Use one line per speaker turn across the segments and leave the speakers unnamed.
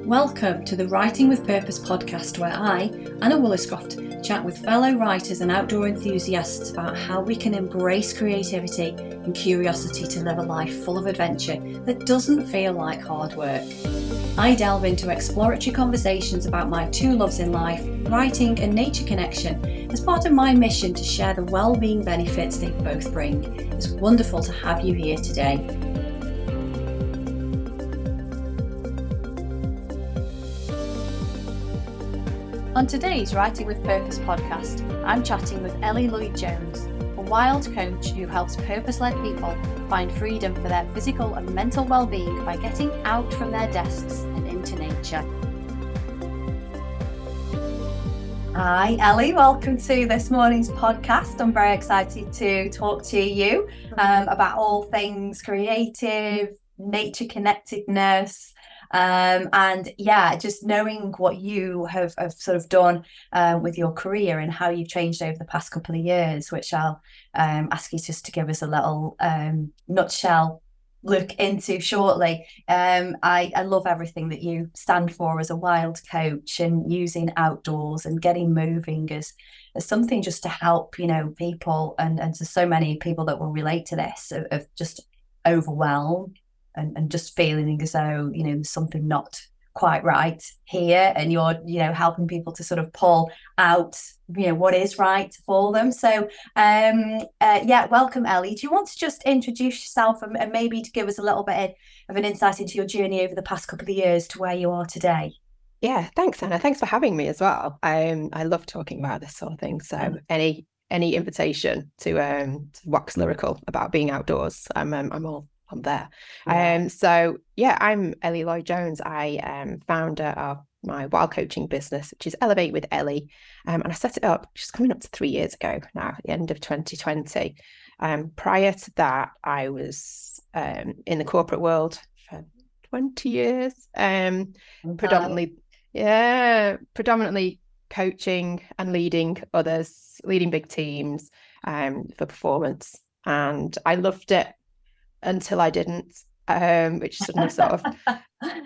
Welcome to the Writing with Purpose podcast, where I, Anna Woolliscroft, chat with fellow writers and outdoor enthusiasts about how we can embrace creativity and curiosity to live a life full of adventure that doesn't feel like hard work. I delve into exploratory conversations about my two loves in life, writing and nature connection, as part of my mission to share the well-being benefits they both bring. It's wonderful to have you here today. On today's Writing with Purpose podcast, I'm chatting with Ellie Lloyd-Jones, a wild coach who helps purpose-led people find freedom for their physical and mental well-being by getting out from their desks and into nature. Hi Ellie, welcome to this morning's podcast. I'm very excited to talk to you about all things creative, nature connectedness, and just knowing what you have sort of done with your career and how you've changed over the past couple of years, which I'll ask you just to give us a little nutshell look into shortly. I love everything that you stand for as a wild coach, and using outdoors and getting moving as something just to help, people, and there's so many people that will relate to this of just overwhelmed and just feeling as though, there's something not quite right here, and you're, helping people to sort of pull out, what is right for them. So, welcome, Ellie. Do you want to just introduce yourself and maybe to give us a little bit of an insight into your journey over the past couple of years to where you are today?
Yeah, thanks, Anna. Thanks for having me as well. I love talking about this sort of thing. So any invitation to wax lyrical about being outdoors, I'm there. Yeah. I'm Ellie Lloyd-Jones. I am founder of my wild coaching business, which is Elevate with Ellie. And I set it up just coming up to 3 years ago now, at the end of 2020. Prior to that, I was in the corporate world for 20 years, predominantly coaching and leading others, leading big teams for performance. And I loved it until I didn't, which suddenly sort of,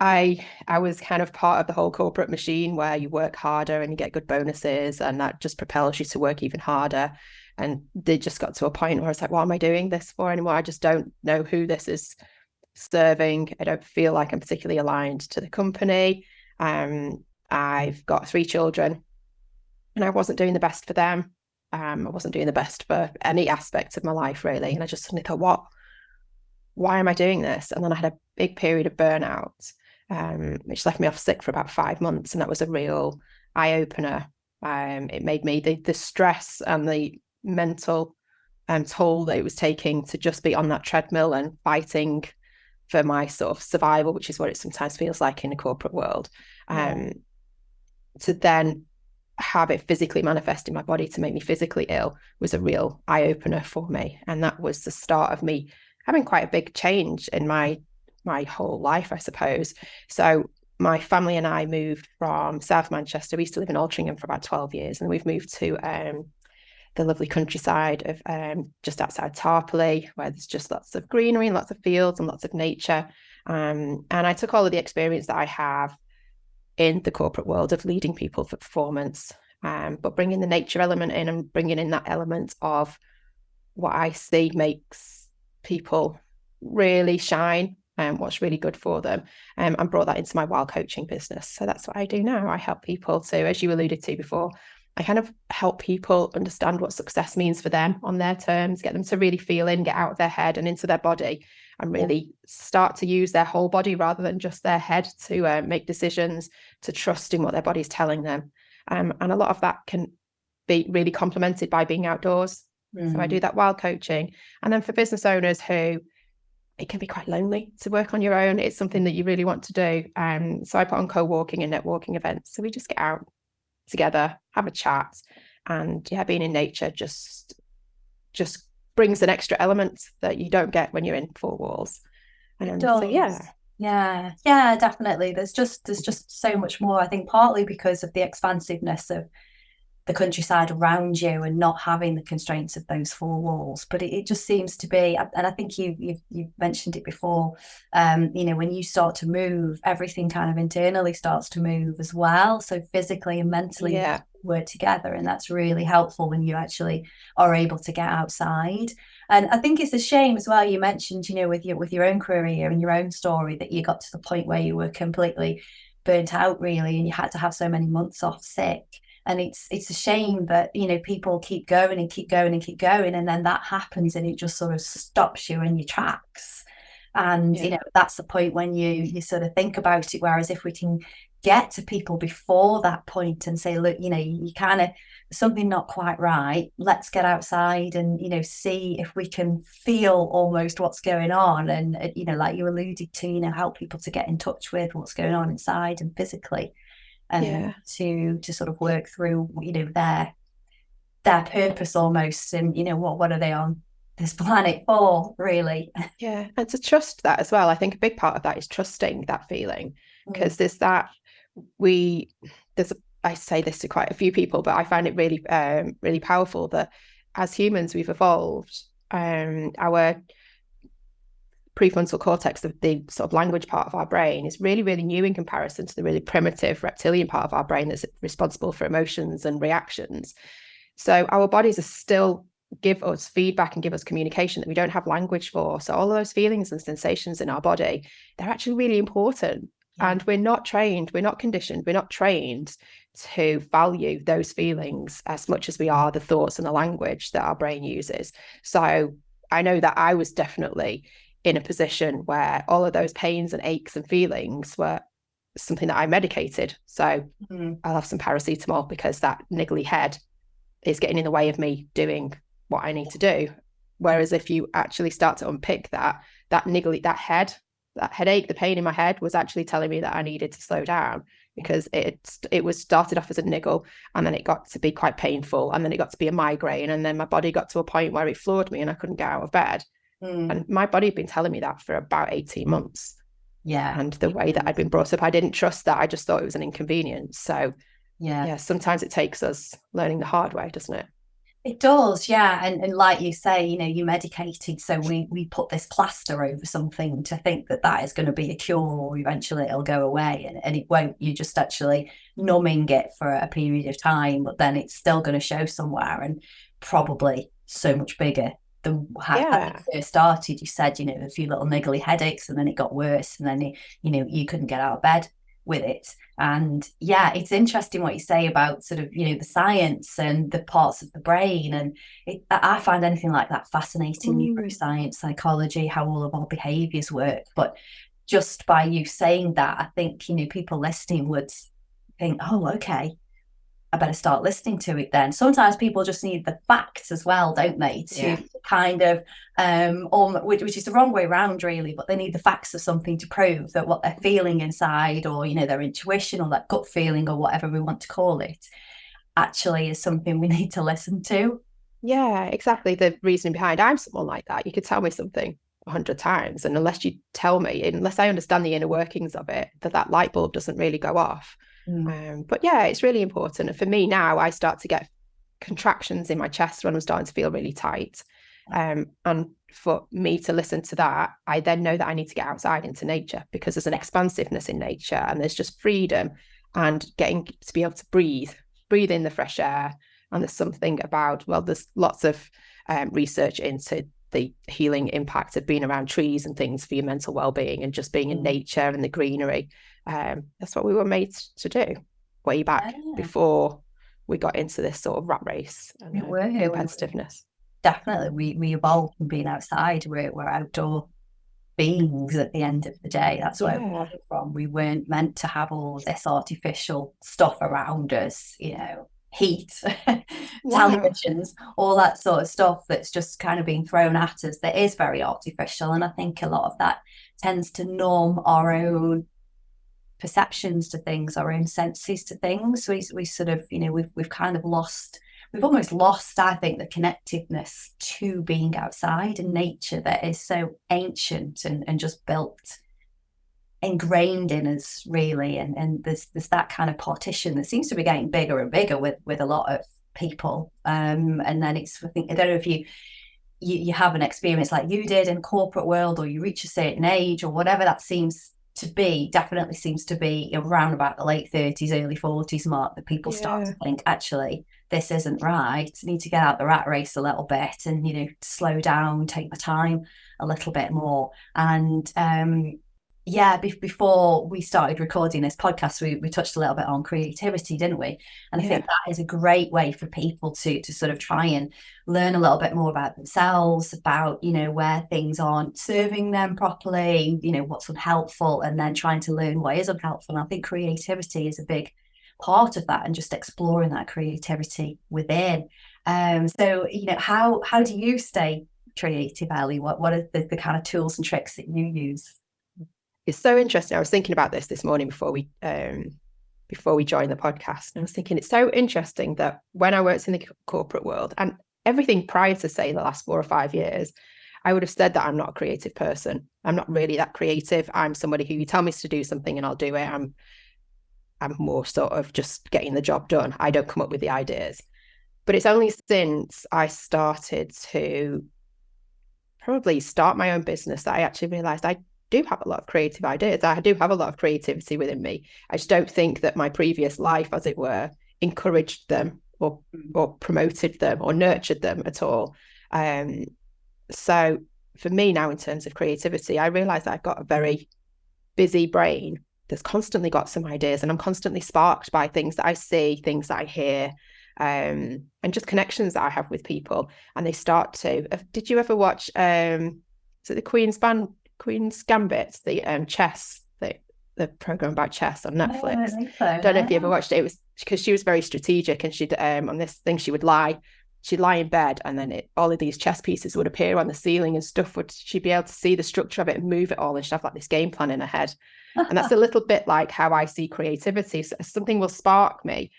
I was kind of part of the whole corporate machine where you work harder and you get good bonuses, and that just propels you to work even harder. And they just got to a point where I was like, what am I doing this for anymore? I just don't know who this is serving. I don't feel like I'm particularly aligned to the company. I've got 3 children and I wasn't doing the best for them. I wasn't doing the best for any aspect of my life, really. And I just suddenly thought, why am I doing this? And then I had a big period of burnout, which left me off sick for about 5 months. And that was a real eye-opener. It made me, the stress and the mental toll that it was taking to just be on that treadmill and fighting for my sort of survival, which is what it sometimes feels like in a corporate world. To then have it physically manifest in my body to make me physically ill was a real eye-opener for me. And that was the start of me having quite a big change in my whole life, I suppose. So my family and I moved from South Manchester. We used to live in Altrincham for about 12 years, and we've moved to the lovely countryside of just outside Tarpley, where there's just lots of greenery and lots of fields and lots of nature. And I took all of the experience that I have in the corporate world of leading people for performance, but bringing the nature element in and bringing in that element of what I see makes people really shine and what's really good for them, and brought that into my wild coaching business. So that's what I do now. I help people to, as you alluded to before, I kind of help people understand what success means for them on their terms, get them to really feel in, get out of their head and into their body, and really start to use their whole body rather than just their head to make decisions, to trust in what their body's telling them. And a lot of that can be really complemented by being outdoors. So I do that wild coaching. And then for business owners who it can be quite lonely to work on your own, it's something that you really want to do. So I put on co-working and networking events. So we just get out together, have a chat, and being in nature just brings an extra element that you don't get when you're in 4 walls.
And definitely. There's just so much more. I think partly because of the expansiveness of the countryside around you and not having the constraints of those four walls. But it just seems to be, and I think you've mentioned it before, when you start to move, everything kind of internally starts to move as well. So physically and mentally work together, and that's really helpful when you actually are able to get outside. And I think it's a shame as well, you mentioned, with your own career and your own story, that you got to the point where you were completely burnt out, really, and you had to have so many months off sick. And it's a shame that, people keep going and keep going and keep going, and then that happens and it just sort of stops you in your tracks. And that's the point when you sort of think about it. Whereas if we can get to people before that point and say, look, you kind of, something not quite right, let's get outside and see if we can feel almost what's going on, and like you alluded to, help people to get in touch with what's going on inside and physically, and to sort of work through their purpose almost, and what are they on this planet for, really.
And to trust that as well. I think a big part of that is trusting that feeling, because there's that, I say this to quite a few people, but I find it really really powerful that as humans we've evolved, our prefrontal cortex, the sort of language part of our brain, is really, really new in comparison to the really primitive reptilian part of our brain that's responsible for emotions and reactions. So our bodies are still give us feedback and give us communication that we don't have language for. So all of those feelings and sensations in our body, they're actually really important. And we're not trained, we're not conditioned, we're not trained to value those feelings as much as we are the thoughts and the language that our brain uses. So I know that I was definitely in a position where all of those pains and aches and feelings were something that I medicated. So I'll have some paracetamol because that niggly head is getting in the way of me doing what I need to do. Whereas if you actually start to unpick that headache, the pain in my head was actually telling me that I needed to slow down, because it was started off as a niggle, and then it got to be quite painful, and then it got to be a migraine, and then my body got to a point where it floored me and I couldn't get out of bed. And my body had been telling me that for about 18 months. And the way that I'd been brought up, I didn't trust that. I just thought it was an inconvenience. So sometimes it takes us learning the hard way, doesn't it?
It does, yeah. And like you say, you medicated, so we put this plaster over something to think that is going to be a cure, or eventually it'll go away, and it won't. You're just actually numbing it for a period of time, but then it's still going to show somewhere, and probably so much bigger than how it first started. You said, a few little niggly headaches, and then it got worse, and then you couldn't get out of bed with it. And it's interesting what you say about sort of the science and the parts of the brain, and I find anything like that fascinating. Neuroscience, psychology, how all of our behaviors work. But just by you saying that, I think people listening would think, oh, okay, I better start listening to it then. Sometimes people just need the facts as well, don't they? To kind of, which is the wrong way around, really, but they need the facts of something to prove that what they're feeling inside, or, their intuition, or that gut feeling, or whatever we want to call it, actually is something we need to listen to.
Yeah, exactly. The reasoning behind, I'm someone like that. You could tell me something 100 times, and unless you tell me, unless I understand the inner workings of it, that light bulb doesn't really go off. But it's really important. And for me now, I start to get contractions in my chest when I'm starting to feel really tight. And for me to listen to that, I then know that I need to get outside into nature, because there's an expansiveness in nature, and there's just freedom, and getting to be able to breathe in the fresh air. And there's something about, there's lots of research into the healing impact of being around trees and things for your mental well-being, and just being in nature and the greenery. That's what we were made to do way back before we got into this sort of rat race and competitiveness.
Definitely, we evolved from being outside. We're outdoor beings at the end of the day. That's where we came from. We weren't meant to have all this artificial stuff around us, heat, televisions, all that sort of stuff that's just kind of being thrown at us, that is very artificial. And I think a lot of that tends to numb our own perceptions to things, our own senses to things. We sort of, we've kind of almost lost, I think, the connectiveness to being outside in nature that is so ancient and just built, ingrained in us, really. And there's that kind of partition that seems to be getting bigger and bigger with a lot of people. And then I don't know if you have an experience like you did in corporate world, or you reach a certain age or whatever that definitely seems to be around about the late 30s, early 40s mark, that people start to think, actually, this isn't right. I need to get out the rat race a little bit and, slow down, take my time a little bit more. And before we started recording this podcast, we touched a little bit on creativity, didn't we? And I think that is a great way for people to sort of try and learn a little bit more about themselves, about, where things aren't serving them properly, what's unhelpful, and then trying to learn what is unhelpful. And I think creativity is a big part of that, and just exploring that creativity within. So, how do you stay creative, Ellie? What are the kind of tools and tricks that you use?
It's so interesting. I was thinking about this morning before we joined the podcast, and I was thinking it's so interesting that when I worked in the corporate world, and everything prior to, say, the last 4 or 5 years, I would have said that I'm not a creative person. I'm not really that creative. I'm somebody who, you tell me to do something and I'll do it. I'm more sort of just getting the job done. I don't come up with the ideas. But it's only since I started to probably start my own business that I actually realized I do have a lot of creative ideas. I do have a lot of creativity within me. I just don't think that my previous life, as it were, encouraged them or promoted them or nurtured them at all. So for me now, in terms of creativity, I realize that I've got a very busy brain that's constantly got some ideas, and I'm constantly sparked by things that I see, things that I hear, and just connections that I have with people. And they start to, did you ever watch, is it the Queen's Gambit, the chess, the program about chess on Netflix?
I think so.
I don't know if you ever watched it. It was because she was very strategic, and she'd on this thing she'd lie in bed, and then all of these chess pieces would appear on the ceiling and stuff. She'd be able to see the structure of it and move it all, and she'd have like this game plan in her head. And that's a little bit like how I see creativity. So something will spark me,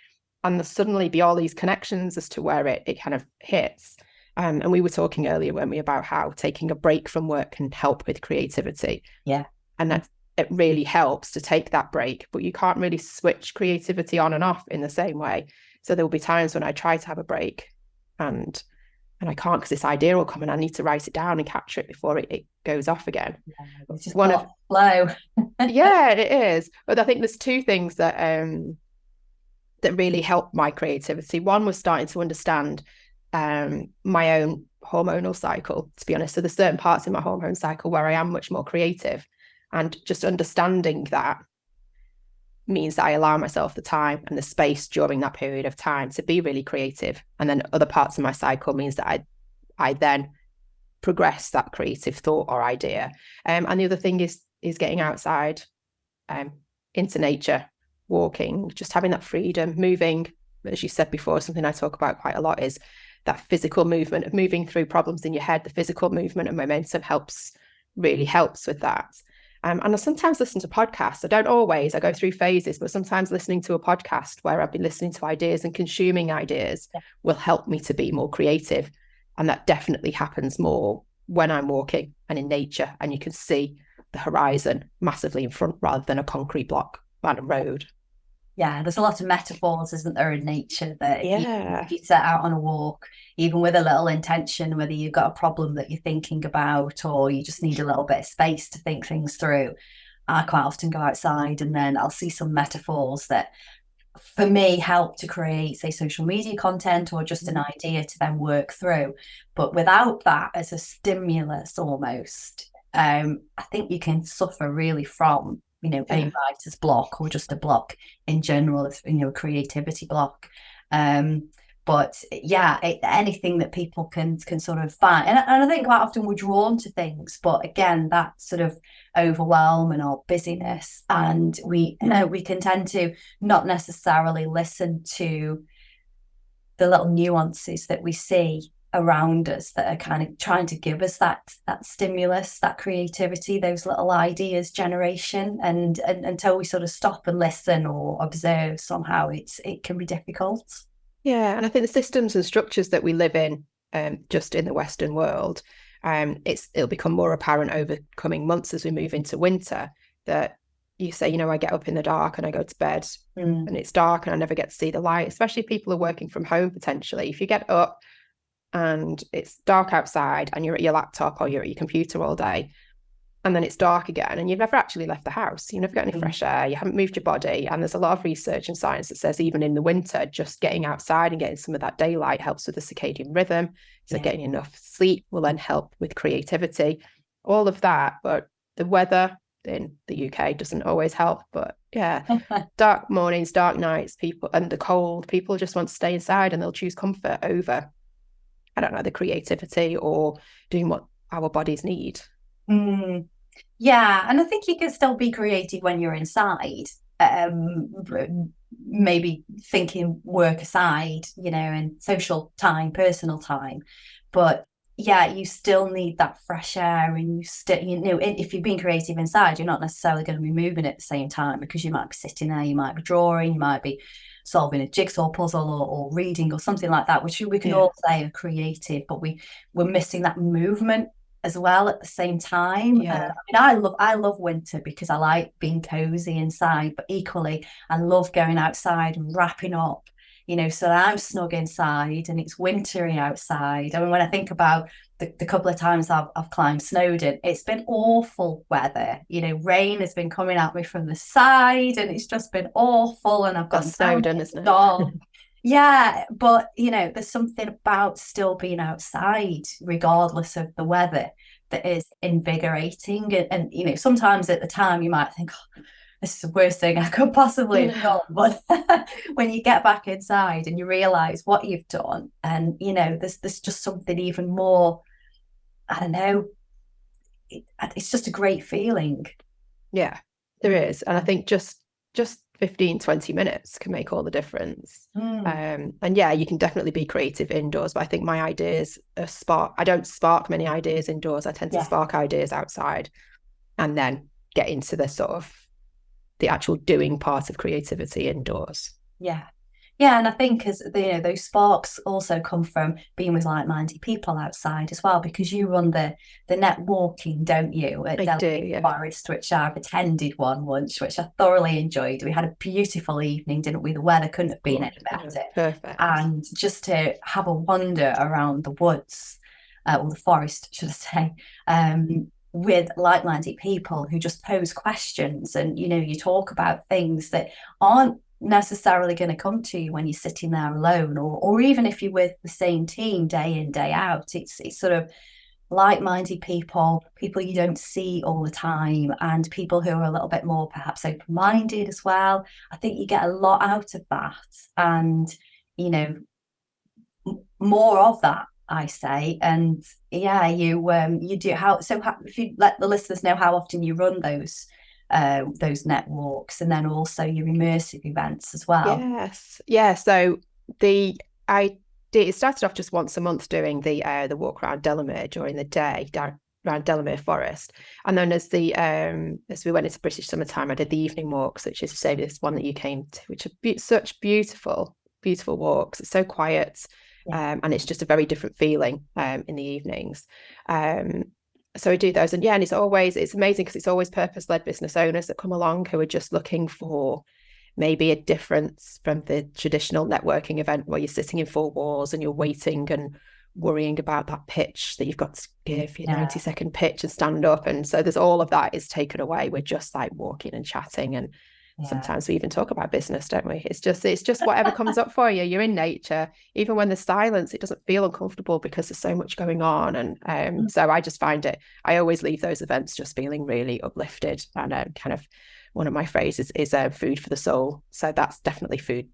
and there'll suddenly be all these connections as to where it kind of hits. And we were talking earlier, weren't we, about how taking a break from work can help with creativity.
Yeah.
And that it really helps to take that break, but you can't really switch creativity on and off in the same way. So there will be times when I try to have a break and I can't, because this idea will come and I need to write it down and capture it before it goes off again.
Yeah, it's just
one of
flow.
Yeah, it is. But I think there's two things that really helped my creativity. One was starting to understand my own hormonal cycle, to be honest. So there's certain parts in my hormone cycle where I am much more creative, and just understanding that means that I allow myself the time and the space during that period of time to be really creative. And then other parts of my cycle means that I then progress that creative thought or idea. And the other thing is getting outside into nature, walking, just having that freedom, moving. As you said before, something I talk about quite a lot is that physical movement of moving through problems in your head. The physical movement and momentum really helps with that. And I sometimes listen to podcasts. I don't always, I go through phases, but sometimes listening to a podcast where I've been listening to ideas and consuming ideas will help me to be more creative. And that definitely happens more when I'm walking and in nature, and you can see the horizon massively in front rather than a concrete block on a road.
Yeah, there's a lot of metaphors, isn't there, in nature, that
if
you set out on a walk, even with a little intention, whether you've got a problem that you're thinking about or you just need a little bit of space to think things through. I quite often go outside and then I'll see some metaphors that, for me, help to create, say, social media content or just an idea to then work through. But without that as a stimulus almost, I think you can suffer really from a writer's block, or just a block in general, a creativity block. But anything that people can sort of find, and I think quite often we're drawn to things, but again, that sort of overwhelm and our busyness, and we can tend to not necessarily listen to the little nuances that we see around us that are kind of trying to give us that stimulus, that creativity, those little ideas generation, and until we sort of stop and listen or observe, somehow it can be difficult.
And I think the systems and structures that we live in, just in the Western world, it'll become more apparent over coming months as we move into winter, that you say, I get up in the dark and I go to bed
Mm.
and it's dark and I never get to see the light, especially if people are working from home potentially. If you get up and it's dark outside and you're at your laptop or you're at your computer all day, and then it's dark again and you've never actually left the house, you never got any fresh air, you haven't moved your body. And there's a lot of research and science that says even in the winter, just getting outside and getting some of that daylight helps with the circadian rhythm. So getting enough sleep will then help with creativity, all of that. But the weather in the UK doesn't always help. But dark mornings, dark nights, people, and the cold, people just want to stay inside and they'll choose comfort over, I don't know, the creativity or doing what our bodies need.
Yeah, and I think you can still be creative when you're inside. Maybe thinking work aside, and social time, personal time. But yeah, you still need that fresh air, and you still, if you're being creative inside, you're not necessarily going to be moving at the same time because you might be sitting there, you might be drawing, you might be solving a jigsaw puzzle or reading or something like that, which we can all say are creative, but we're missing that movement as well at the same time. I love winter because I like being cozy inside, but equally I love going outside and wrapping up, so that I'm snug inside and it's wintry outside. I mean, when I think about the couple of times I've climbed Snowdon, it's been awful weather. Rain has been coming at me from the side and it's just been awful. And I've got
Snowdon, isn't it?
Dog. Yeah, but there's something about still being outside, regardless of the weather, that is invigorating. And sometimes at the time you might think, oh, this is the worst thing I could possibly have done. But when you get back inside and you realise what you've done, and there's just something even more, I don't know, it's just a great feeling.
Yeah, there is. And I think just 15-20 minutes can make all the difference. And you can definitely be creative indoors, but I think my ideas I don't spark many ideas indoors. I tend to spark ideas outside and then get into the sort of the actual doing part of creativity indoors.
Yeah, and I think as those sparks also come from being with like-minded people outside as well, because you run the net walking, don't you, at Ellie Forest, which I've attended one once, which I thoroughly enjoyed. We had a beautiful evening, didn't we? The weather couldn't have been any better.
Perfect.
And just to have a wander around the woods, or the forest, should I say, with like-minded people who just pose questions, and you talk about things that aren't necessarily going to come to you when you're sitting there alone, or even if you're with the same team day in, day out. It's sort of like-minded people you don't see all the time, and people who are a little bit more perhaps open-minded as well. I think you get a lot out of that, and more of that, I say. And you do. If you let the listeners know how often you run those net walks, and then also your immersive events as well.
So it started off just once a month doing the walk around Delamere during the day around Delamere Forest, and then as we went into British summertime, I did the evening walks, which is this one that you came to, which are such beautiful walks. It's so quiet, and it's just a very different feeling in the evenings. So I do those, and it's amazing because it's always purpose-led business owners that come along who are just looking for maybe a difference from the traditional networking event where you're sitting in four walls and you're waiting and worrying about that pitch that you've got to give your 90-second pitch and stand up. And so there's all of that is taken away. We're just like walking and chatting, and sometimes we even talk about business, don't we? It's just whatever comes up for you. You're in nature. Even when there's silence, it doesn't feel uncomfortable because there's so much going on. And so I just find I always leave those events just feeling really uplifted. And kind of one of my phrases is food for the soul. So that's definitely food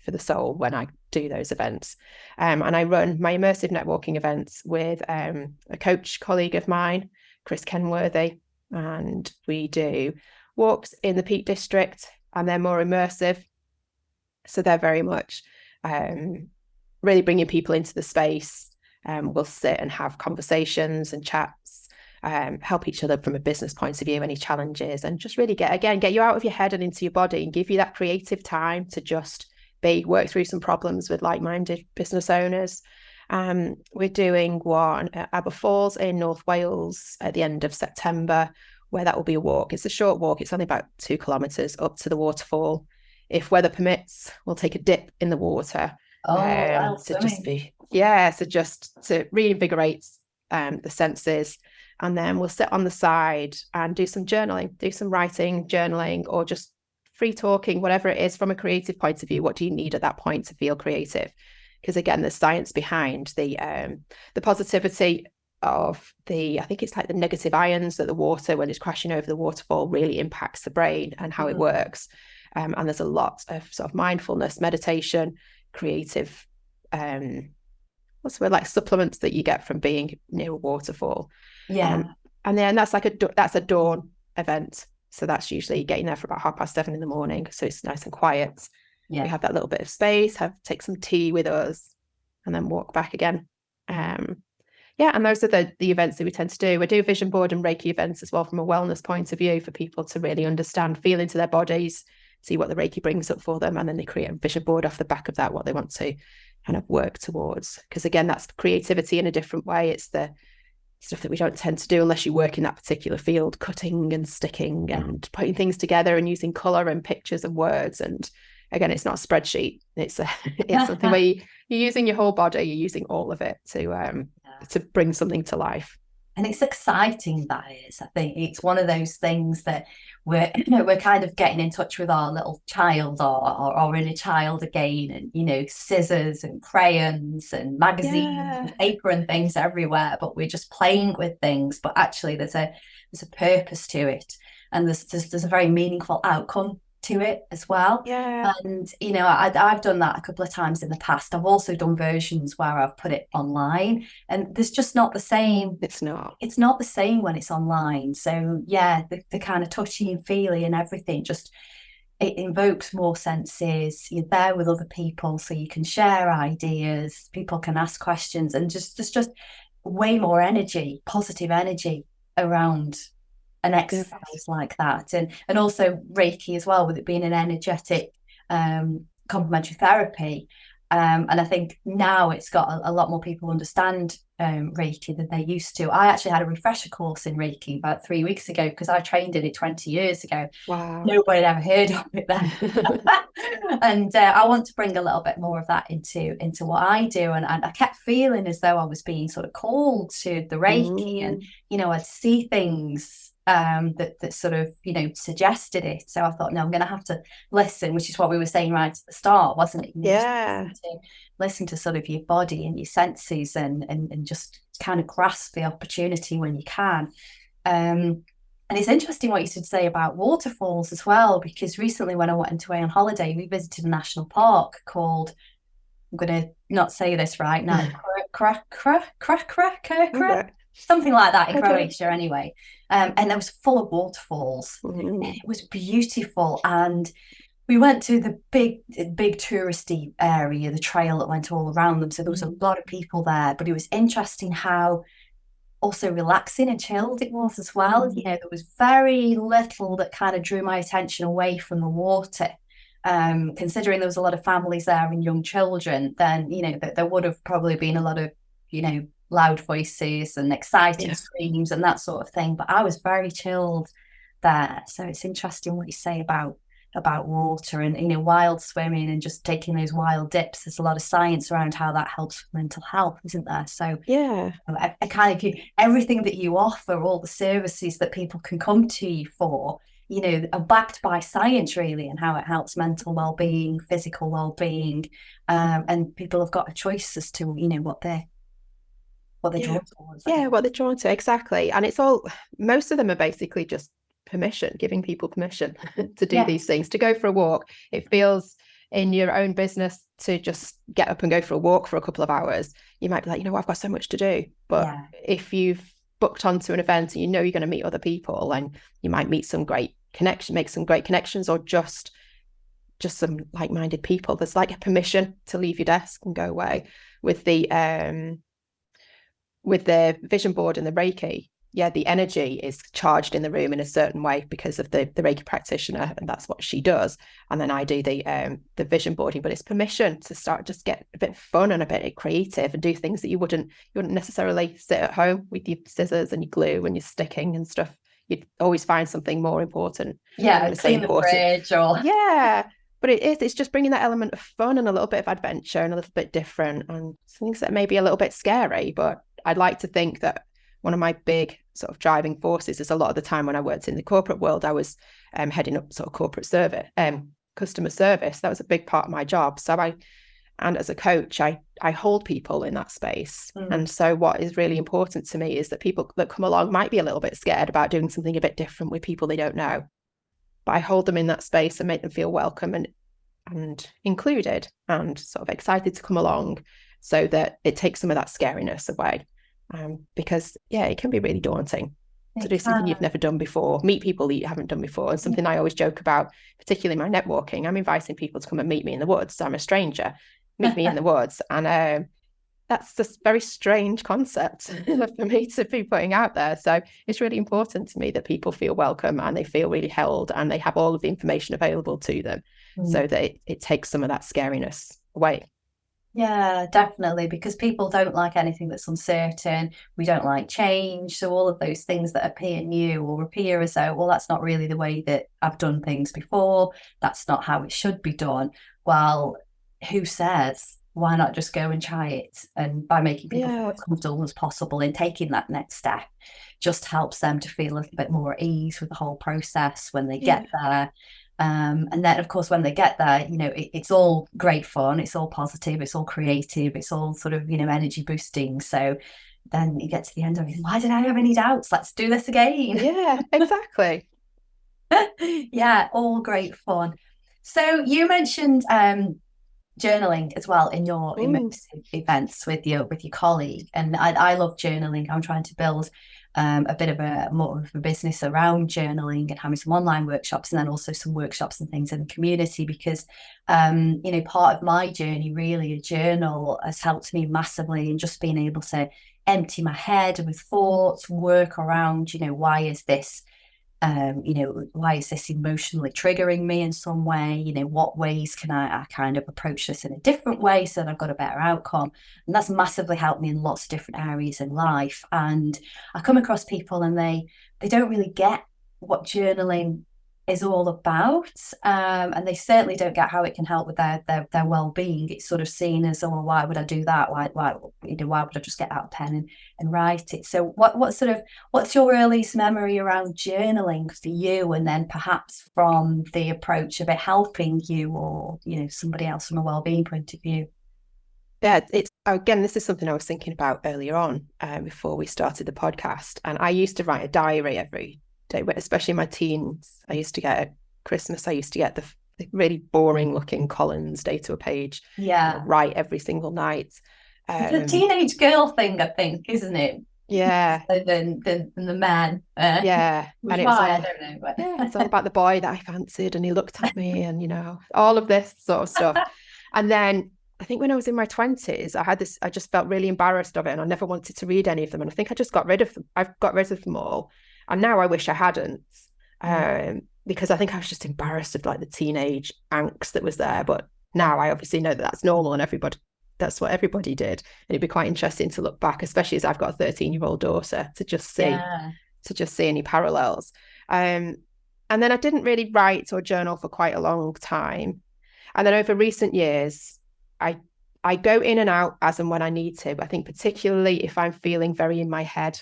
for the soul when I do those events. And I run my immersive networking events with a coach colleague of mine, Chris Kenworthy, and we do walks in the Peak District, and they're more immersive. So they're very much really bringing people into the space. We'll sit and have conversations and chats, help each other from a business point of view, any challenges, and just really get you out of your head and into your body and give you that creative time to just work through some problems with like-minded business owners. We're doing one at Aberfalls in North Wales at the end of September, where that will be a walk. It's a short walk. It's only about 2 kilometers up to the waterfall. If weather permits, we'll take a dip in the water.
Wild
To just
swimming.
just to reinvigorate the senses. And then we'll sit on the side and do some journaling, do some writing, journaling, or just free talking, whatever it is from a creative point of view. What do you need at that point to feel creative? Because again, there's science behind the positivity of I think it's like the negative ions that the water, when it's crashing over the waterfall, really impacts the brain and how it works. And there's a lot of sort of mindfulness, meditation, creative, what's the word, like supplements that you get from being near a waterfall.
Yeah.
And then that's a dawn event. So that's usually getting there for about 7:30 in the morning. So it's nice and quiet.
Yeah.
We have that little bit of space, take some tea with us, and then walk back again. And those are the events that we tend to do. We do vision board and Reiki events as well from a wellness point of view for people to really understand, feel into their bodies, see what the Reiki brings up for them, and then they create a vision board off the back of that, what they want to kind of work towards. Because again, that's creativity in a different way. It's the stuff that we don't tend to do unless you work in that particular field, cutting and sticking and putting things together and using colour and pictures and words. And again, it's not a spreadsheet. It's something where you're using your whole body, you're using all of it to bring something to life.
And it's exciting, that is. I think it's one of those things that we're kind of getting in touch with our little child or inner child again, and scissors and crayons and magazines and paper and things everywhere, but we're just playing with things. But actually there's a purpose to it, and there's a very meaningful outcome to it as well. And I've done that a couple of times in the past. I've also done versions where I've put it online, and there's just not the same. It's not the same when it's online. So the kind of touchy and feely and everything, just it invokes more senses. You're there with other people, so you can share ideas, people can ask questions, and there's just way more energy, positive energy around an exercise like that. And also Reiki as well, with it being an energetic complementary therapy. And I think now it's got a lot more people understand Reiki than they used to. I actually had a refresher course in Reiki about 3 weeks ago because I trained in it 20 years ago.
Wow.
Nobody had ever heard of it then. And I want to bring a little bit more of that into what I do. And I kept feeling as though I was being sort of called to the Reiki, and I'd see things that sort of suggested it. So I thought, no, I'm going to have to listen, which is what we were saying right at the start, wasn't it? Listen to sort of your body and your senses, and just kind of grasp the opportunity when you can. And it's interesting what you should say about waterfalls as well, because recently when I went away on holiday, we visited a national park called, I'm going to not say this right now, something like that in Croatia anyway. And it was full of waterfalls. It was beautiful. And we went to the big touristy area, the trail that went all around them. So there was a lot of people there, but it was interesting how also relaxing and chilled it was as well. There was very little that kind of drew my attention away from the water. Considering there was a lot of families there and young children, then there would have probably been a lot of loud voices and excited screams and that sort of thing, but I was very chilled there. So it's interesting what you say about water and wild swimming and just taking those wild dips. There's a lot of science around how that helps with mental health, isn't there? So I kind of everything that you offer, all the services that people can come to you for, are backed by science really, and how it helps mental well-being, physical well-being, and people have got a choice as to what they're drawn towards.
What they're drawn to, exactly. And it's all, most of them are basically just permission, giving people permission to do these things, to go for a walk. It feels in your own business to just get up and go for a walk for a couple of hours. You might be like, I've got so much to do. But if you've booked onto an event and you're going to meet other people, and you might meet some great connection, make some great connections, or just some like-minded people, there's like a permission to leave your desk and go away. With the vision board and the Reiki, the energy is charged in the room in a certain way because of the Reiki practitioner, and that's what she does. And then I do the vision boarding, but it's permission to start, just get a bit fun and a bit creative and do things that you wouldn't necessarily sit at home with your scissors and your glue and your sticking and stuff. you'd always find something more important.
Yeah,
the
clean
same
the
portion.
fridge or
Yeah. But it's just bringing that element of fun and a little bit of adventure and a little bit different and things that may be a little bit scary. But I'd like to think that one of my big sort of driving forces is a lot of the time when I worked in the corporate world, I was heading up sort of corporate service, customer service. That was a big part of my job. And as a coach, I hold people in that space. And so what is really important to me is that people that come along might be a little bit scared about doing something a bit different with people they don't know. But I hold them in that space and make them feel welcome and included and sort of excited to come along so that it takes some of that scariness away. Because, yeah, it can be really daunting to do something you've never done before, meet people that you haven't done before. And something I always joke about, particularly my networking, I'm inviting people to come and meet me in the woods. So I'm a stranger, meet me in the woods. And that's just a very strange concept for me to be putting out there. So it's really important to me that people feel welcome and they feel really held and they have all of the information available to them so that it takes some of that scariness away.
Yeah, definitely, because people don't like anything that's uncertain. We don't like change. So all of those things that appear new or appear as though, well, that's not really the way that I've done things before. That's not how it should be done. Well, who says? Why not just go and try it? And by making people feel as comfortable as possible in taking that next step, just helps them to feel a little bit more at ease with the whole process when they get there. And then, of course, when they get there, it's all great fun. It's all positive. It's all creative. It's all sort of, energy boosting. So then you get to the end of it. Why did I have any doubts? Let's do this again.
Yeah, exactly.
Yeah, all great fun. So you mentioned journaling as well in your immersive events with your colleague, and I love journaling. I'm trying to build a bit of a more of a business around journaling and having some online workshops and then also some workshops and things in the community because part of my journey, really, a journal has helped me massively in just being able to empty my head with thoughts, work around why is this why is this emotionally triggering me in some way? What ways can I kind of approach this in a different way so that I've got a better outcome? And that's massively helped me in lots of different areas in life. And I come across people and they don't really get what journaling is all about, and they certainly don't get how it can help with their well-being. It's sort of seen as, oh, why would I do that? Why would I just get out a pen and write it? So what's your earliest memory around journaling for you, and then perhaps from the approach of it helping you or somebody else from a well-being point of view?
Yeah, this is something I was thinking about earlier on before we started the podcast, and I used to write a diary every day, especially in my teens. I used to get at Christmas, I used to get the really boring looking Collins day to a page.
Yeah,
write every single night.
It's a teenage girl thing, I think, isn't it?
Yeah.
Than the man.
Yeah.
And it was why, I don't know. But...
yeah, it's all about the boy that I fancied and he looked at me and, all of this sort of stuff. And then I think when I was in my 20s, I just felt really embarrassed of it and I never wanted to read any of them. And I think I just got rid of them. I've got rid of them all. And now I wish I hadn't, because I think I was just embarrassed of like the teenage angst that was there. But now I obviously know that that's normal and that's what everybody did. And it'd be quite interesting to look back, especially as I've got a 13-year-old daughter, to just see any parallels. And then I didn't really write or journal for quite a long time. And then over recent years, I go in and out as and when I need to. But I think particularly if I'm feeling very in my head,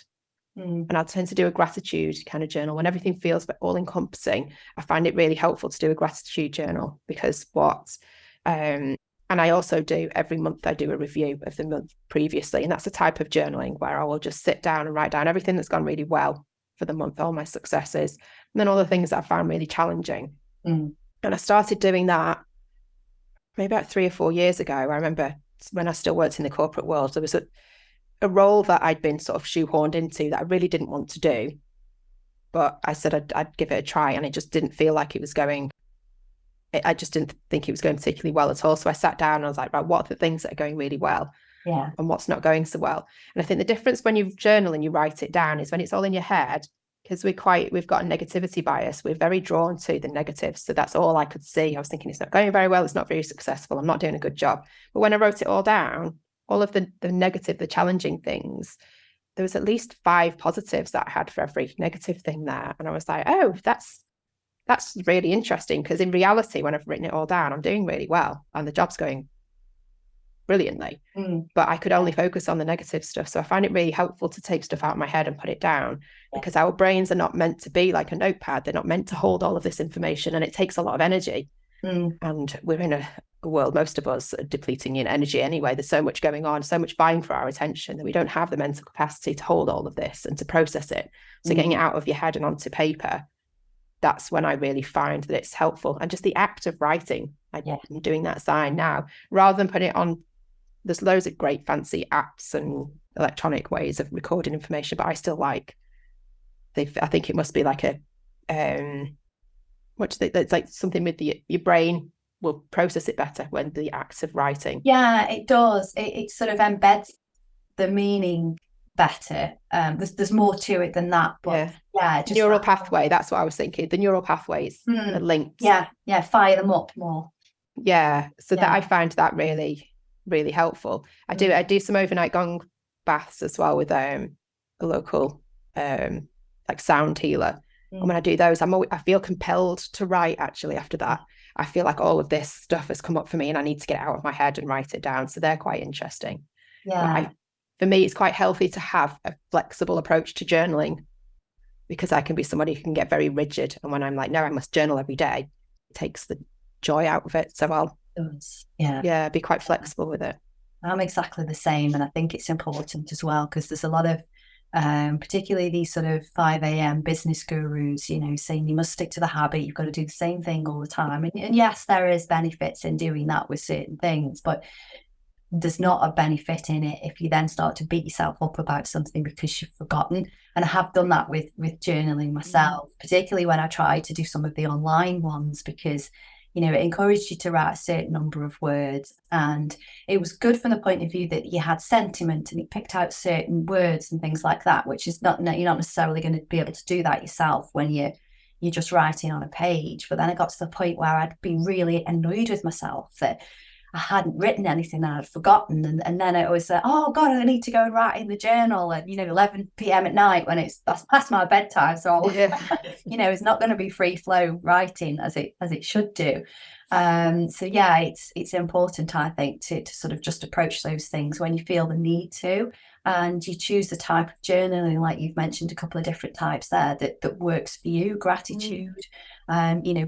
and I'll tend to do a gratitude kind of journal when everything feels all encompassing. I find it really helpful to do a gratitude journal because and I also do every month, I do a review of the month previously. And that's a type of journaling where I will just sit down and write down everything that's gone really well for the month, all my successes, and then all the things that I found really challenging. And I started doing that maybe about 3 or 4 years ago. I remember when I still worked in the corporate world, there was a role that I'd been sort of shoehorned into that I really didn't want to do. But I said I'd give it a try, and it just didn't feel like it was going. I just didn't think it was going particularly well at all. So I sat down and I was like, right, what are the things that are going really well?
Yeah.
And what's not going so well? And I think the difference when you journal and you write it down is when it's all in your head, because we've got a negativity bias. We're very drawn to the negatives. So that's all I could see. I was thinking it's not going very well. It's not very successful. I'm not doing a good job. But when I wrote it all down, all of the negative, the challenging things, there was at least 5 positives that I had for every negative thing there. And I was like, oh, that's really interesting, because in reality, when I've written it all down, I'm doing really well and the job's going brilliantly. But I could only focus on the negative stuff. So I find it really helpful to take stuff out of my head and put it down, because our brains are not meant to be like a notepad. They're not meant to hold all of this information, and it takes a lot of energy. And we're in a world, most of us are depleting in energy anyway. There's so much going on, so much vying for our attention, that we don't have the mental capacity to hold all of this and to process it. So getting it out of your head and onto paper, that's when I really find that it's helpful. And just the act of writing, I'm doing that sign now, rather than putting it on. There's loads of great fancy apps and electronic ways of recording information, but I still like, I think it must be like a, it's like something with your brain will process it better when the act of writing.
Yeah, it does. It sort of embeds the meaning better. There's more to it than that, but just
neural pathway. That's what I was thinking. The neural pathways are linked.
Yeah, fire them up more.
Yeah, so that I find that really, really helpful. I do some overnight gong baths as well with a local like sound healer. And when I do those, I feel compelled to write actually after that. I feel like all of this stuff has come up for me and I need to get it out of my head and write it down. So they're quite interesting.
Yeah.
For me, it's quite healthy to have a flexible approach to journaling, because I can be somebody who can get very rigid. And when I'm like, no, I must journal every day, it takes the joy out of it. So I'll be quite flexible with it.
I'm exactly the same. And I think it's important as well, because there's a lot of particularly these sort of 5 a.m. business gurus, saying you must stick to the habit, you've got to do the same thing all the time. And yes, there is benefits in doing that with certain things, but there's not a benefit in it if you then start to beat yourself up about something because you've forgotten. And I have done that with journaling myself, particularly when I try to do some of the online ones, because it encouraged you to write a certain number of words, and it was good from the point of view that you had sentiment and you picked out certain words and things like that, which is you're not necessarily going to be able to do that yourself when you're just writing on a page. But then I got to the point where I'd be really annoyed with myself that I hadn't written anything, I had forgotten, and then I always said, oh God, I need to go and write in the journal at 11 p.m. at night when that's past my bedtime, so it's not going to be free flow writing as it should do. It's important, I think, to sort of just approach those things when you feel the need to, and you choose the type of journaling, like you've mentioned a couple of different types there, that works for you. Gratitude,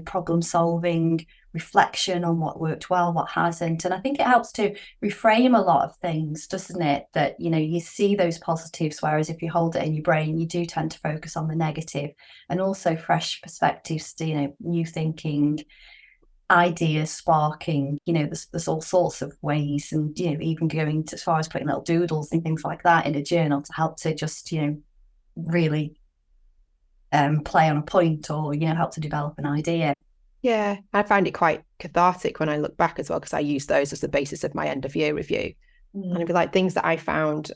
problem solving, reflection on what worked well, what hasn't. And I think it helps to reframe a lot of things, doesn't it? That you see those positives, whereas if you hold it in your brain, you do tend to focus on the negative. And also fresh perspectives, new thinking, ideas sparking, there's all sorts of ways, and even going as far as putting little doodles and things like that in a journal to help to just really play on a point, or help to develop an idea.
Yeah, I find it quite cathartic when I look back as well, because I use those as the basis of my end of year review. And it'd be like things that I found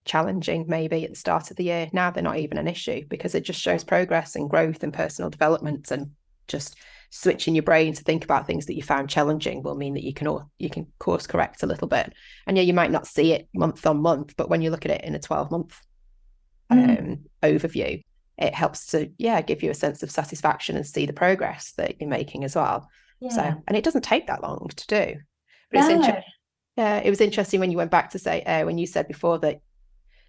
challenging maybe at the start of the year, now they're not even an issue, because it just shows progress and growth and personal development. And just switching your brain to think about things that you found challenging will mean that you can course correct a little bit. And you might not see it month on month, but when you look at it in a 12-month overview, it helps to give you a sense of satisfaction and see the progress that you're making as well. So, and it doesn't take that long to do. But it was interesting when you went back to say, when you said before that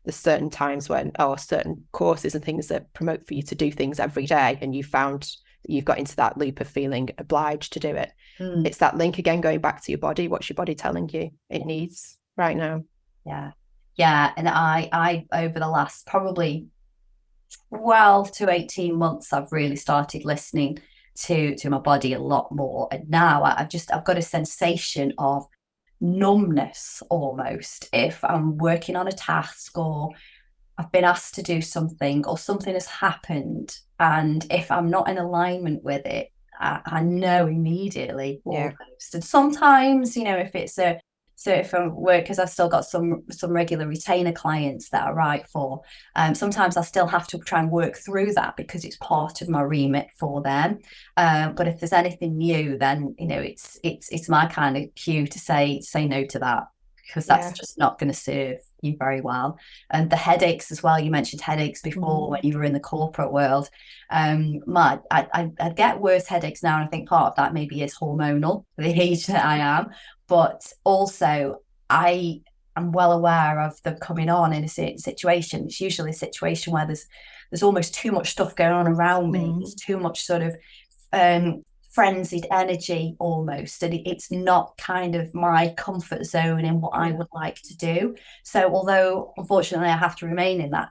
there's certain times when, certain courses and things that promote for you to do things every day, and you found that you've got into that loop of feeling obliged to do it. It's that link again, going back to your body. What's your body telling you it needs right now?
And I over the last probably 12 to 18 months, I've really started listening to my body a lot more. And now I've got a sensation of numbness almost if I'm working on a task, or I've been asked to do something, or something has happened, and if I'm not in alignment with it, I know immediately almost. And sometimes if it's if I work, because I've still got some regular retainer clients that I write for, sometimes I still have to try and work through that because it's part of my remit for them. But if there's anything new, then it's my kind of cue to say no to that, because that's just not going to serve you very well. And the headaches as well, you mentioned headaches before when you were in the corporate world. I get worse headaches now, and I think part of that maybe is hormonal, the age that I am, but also I am well aware of them coming on in a certain situation. It's usually a situation where there's almost too much stuff going on around me. There's too much sort of frenzied energy almost, and it's not kind of my comfort zone in what I would like to do. So although unfortunately I have to remain in that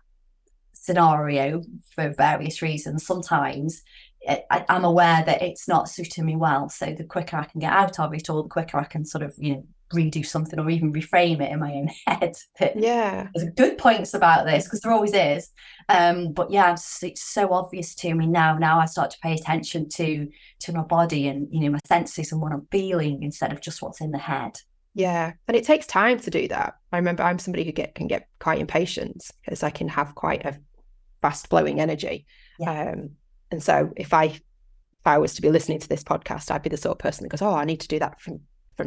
scenario for various reasons, sometimes I'm aware that it's not suiting me well. So the quicker I can get out of it, or the quicker I can sort of, redo something or even reframe it in my own head.
Yeah.
There's good points about this, because there always is. But yeah, it's so obvious to me now. Now I start to pay attention to my body and, my senses and what I'm feeling instead of just what's in the head.
Yeah. And it takes time to do that. I remember I'm somebody who can get quite impatient, because I can have quite a fast flowing energy.
Yeah.
And so if I was to be listening to this podcast, I'd be the sort of person that goes, oh, I need to do that from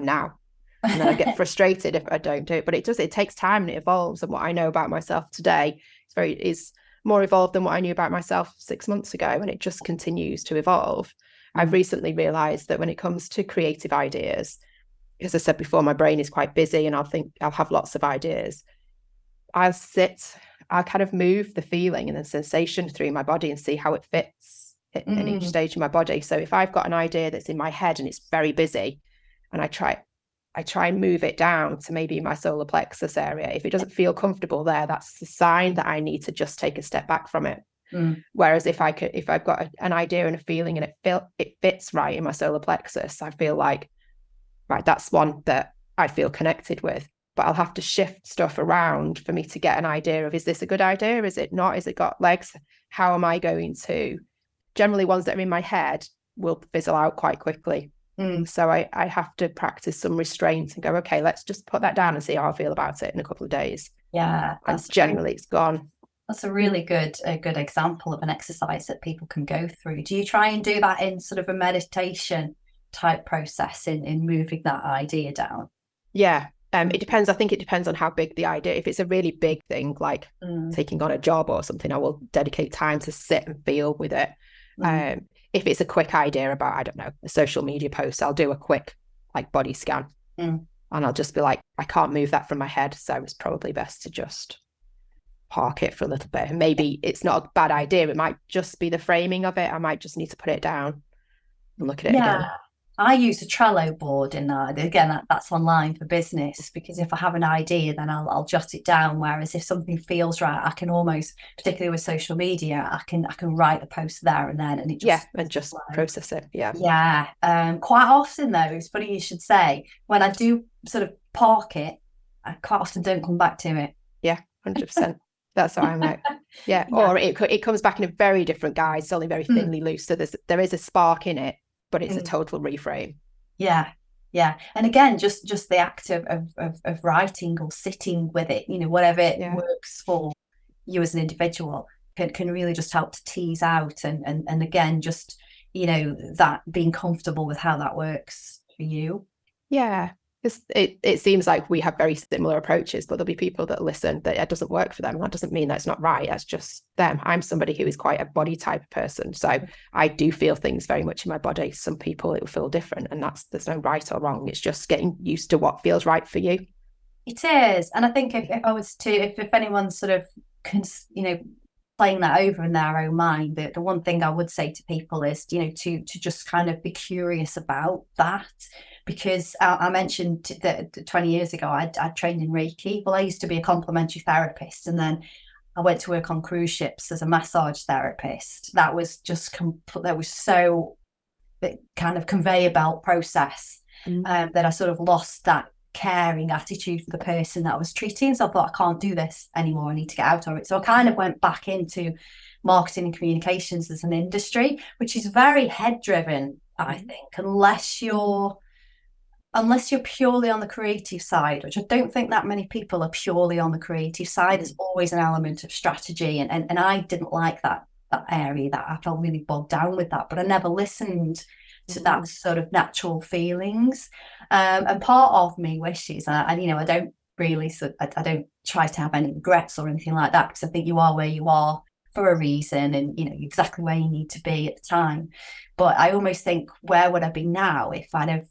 now. And then I get frustrated if I don't do it. But it takes time and it evolves. And what I know about myself today is more evolved than what I knew about myself 6 months ago. And it just continues to evolve. I've recently realized that when it comes to creative ideas, as I said before, my brain is quite busy and I'll have lots of ideas. I'll kind of move the feeling and the sensation through my body and see how it fits in each stage of my body. So if I've got an idea that's in my head and it's very busy, and I try and move it down to maybe my solar plexus area. If it doesn't feel comfortable there, that's the sign that I need to just take a step back from it. Whereas if I've got an idea and a feeling and it fits right in my solar plexus, I feel like, right, that's one that I feel connected with. But I'll have to shift stuff around for me to get an idea of, is this a good idea? Is it not? Is it got legs? How am I going to? Generally, ones that are in my head will fizzle out quite quickly. So I have to practice some restraint and go, okay, let's just put that down and see how I feel about it in a couple of days.
Yeah.
And generally it's gone.
That's a really good example of an exercise that people can go through. Do you try and do that in sort of a meditation type process in moving that idea down?
Yeah. It depends. I think it depends on how big the idea. If it's a really big thing, like taking on a job or something, I will dedicate time to sit and feel with it. If it's a quick idea about, I don't know, a social media post, I'll do a quick like body scan and I'll just be like, I can't move that from my head. So it's probably best to just park it for a little bit. And maybe it's not a bad idea. It might just be the framing of it. I might just need to put it down and look at it again.
I use a Trello board in that. Again, that's online for business, because if I have an idea, then I'll jot it down. Whereas if something feels right, I can almost, particularly with social media, I can write the post there and then, and it just
process it.
Yeah. Quite often though, it's funny you should say, when I do sort of park it, I quite often don't come back to it.
Yeah, 100%. That's what I'm like. Yeah. Or it comes back in a very different guise, it's only very thinly loose. So there is a spark in it, but it's a total reframe.
Yeah. And again, just the act of writing or sitting with it, whatever works for you as an individual, can really just help to tease out and again, just, that being comfortable with how that works for you.
Yeah. It seems like we have very similar approaches, but there'll be people that listen that it doesn't work for them. That doesn't mean that's not right. That's just them. I'm somebody who is quite a body type of person. So I do feel things very much in my body. Some people, it will feel different, and there's no right or wrong. It's just getting used to what feels right for you.
It is. And I think if I was to, if anyone's sort of, playing that over in their own mind, the one thing I would say to people is, to just kind of be curious about that. Because I mentioned that 20 years ago, I trained in Reiki. Well, I used to be a complementary therapist, and then I went to work on cruise ships as a massage therapist. That was just that was so kind of conveyor belt process that I sort of lost that caring attitude for the person that I was treating. So I thought, I can't do this anymore. I need to get out of it. So I kind of went back into marketing and communications as an industry, which is very head driven, I think, unless you're purely on the creative side, which I don't think that many people are purely on the creative side. There's always an element of strategy. And I didn't like that area, that I felt really bogged down with that, but I never listened to that sort of natural feelings. And part of me wishes, and I don't really, so I don't try to have any regrets or anything like that, because I think you are where you are for a reason, and you're exactly where you need to be at the time. But I almost think, where would I be now if I'd have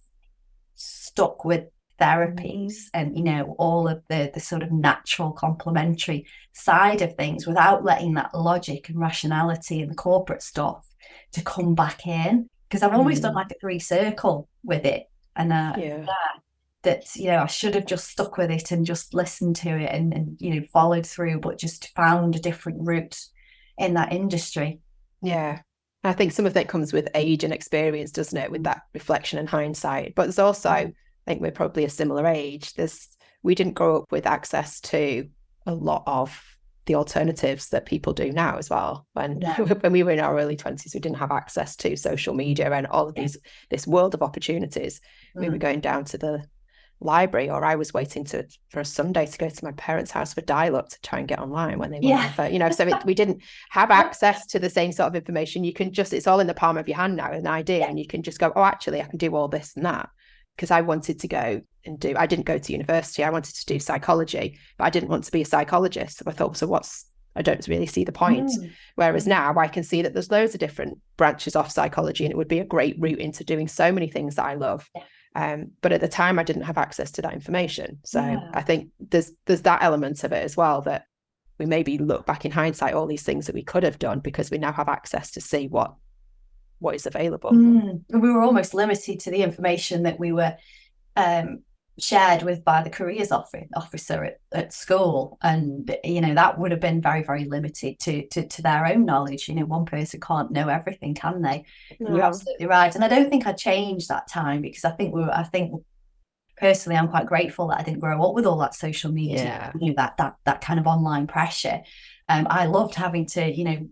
stuck with therapies and all of the sort of natural complementary side of things, without letting that logic and rationality and the corporate stuff to come back in? Because I've always done like a 3-circle with it, and that I should have just stuck with it and just listened to it and followed through, but just found a different route in that industry.
Yeah, I think some of that comes with age and experience, doesn't it, with that reflection and hindsight. But there's also, I think we're probably a similar age, we didn't grow up with access to a lot of the alternatives that people do now as well. When we were in our early 20s, we didn't have access to social media and all of this world of opportunities. We were going down to the library, or I was waiting for a Sunday to go to my parents' house for dial-up to try and get online when they were on their phone. So we didn't have access to the same sort of information. You can it's all in the palm of your hand now, an idea, and you can just go, oh, actually I can do all this and that. Because I wanted to go and I didn't go to university, I wanted to do psychology, but I didn't want to be a psychologist. So I thought, I don't really see the point. Whereas now I can see that there's loads of different branches off psychology, and it would be a great route into doing so many things that I love. But at the time I didn't have access to that information. So I think there's that element of it as well, that we maybe look back in hindsight, all these things that we could have done, because we now have access to see what is available.
We were almost limited to the information that we were shared with by the careers officer at school, and that would have been very, very limited to their own knowledge. One person can't know everything, can they? No. You're absolutely right, and I don't think I'd change that time, because I think personally I'm quite grateful that I didn't grow up with all that social media, that kind of online pressure. I loved having to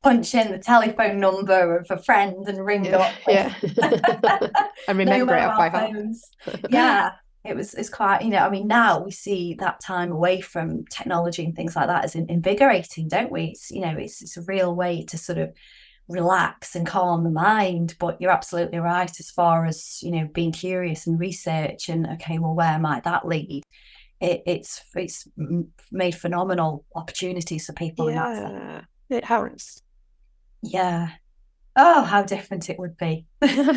punch in the telephone number of a friend and ring up
and remember it off by heart.
It's quite, now we see that time away from technology and things like that as invigorating, don't we? It's a real way to sort of relax and calm the mind. But you're absolutely right, as far as being curious and research and where might that lead? It's made phenomenal opportunities for people.
It has.
Yeah. Oh, how different it would be. Well,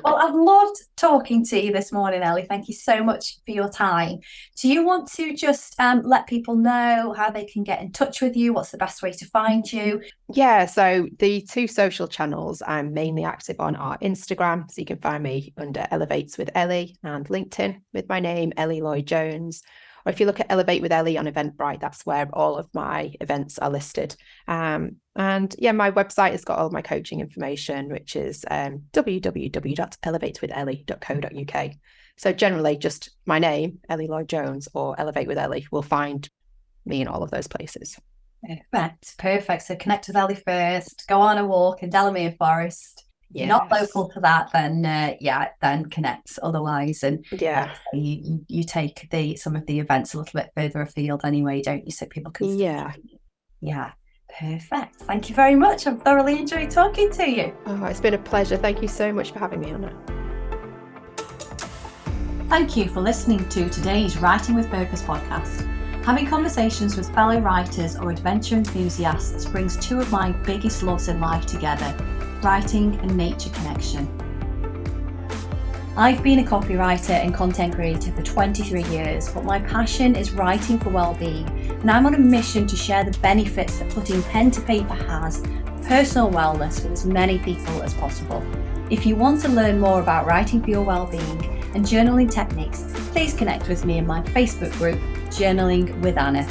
I've loved talking to you this morning, Ellie. Thank you so much for your time. Do you want to just let people know how they can get in touch with you? What's the best way to find you?
Yeah, so the 2 social channels I'm mainly active on are Instagram, so you can find me under Elevates with Ellie, and LinkedIn with my name, Ellie Lloyd-Jones. Or if you look at Elevate with Ellie on Eventbrite, that's where all of my events are listed. And my website has got all my coaching information, which is www.elevatewithellie.co.uk. So generally just my name, Ellie Lloyd-Jones, or Elevate with Ellie, will find me in all of those places.
Perfect. So connect with Ellie first, go on a walk in Delamere Forest. Yes. Not local to that, then then connect otherwise. And you take some of the events a little bit further afield anyway, don't you? So people can perfect. Thank you very much. I've thoroughly enjoyed talking to you.
Oh, it's been a pleasure. Thank you so much for having me on it.
Thank you for listening to today's Writing with Purpose podcast. Having conversations with fellow writers or adventure enthusiasts brings 2 of my biggest loves in life together: writing and nature connection. I've been a copywriter and content creator for 23 years, but my passion is writing for wellbeing, and I'm on a mission to share the benefits that putting pen to paper has for personal wellness with as many people as possible. If you want to learn more about writing for your wellbeing and journaling techniques, please connect with me in my Facebook group, Journaling with Anna.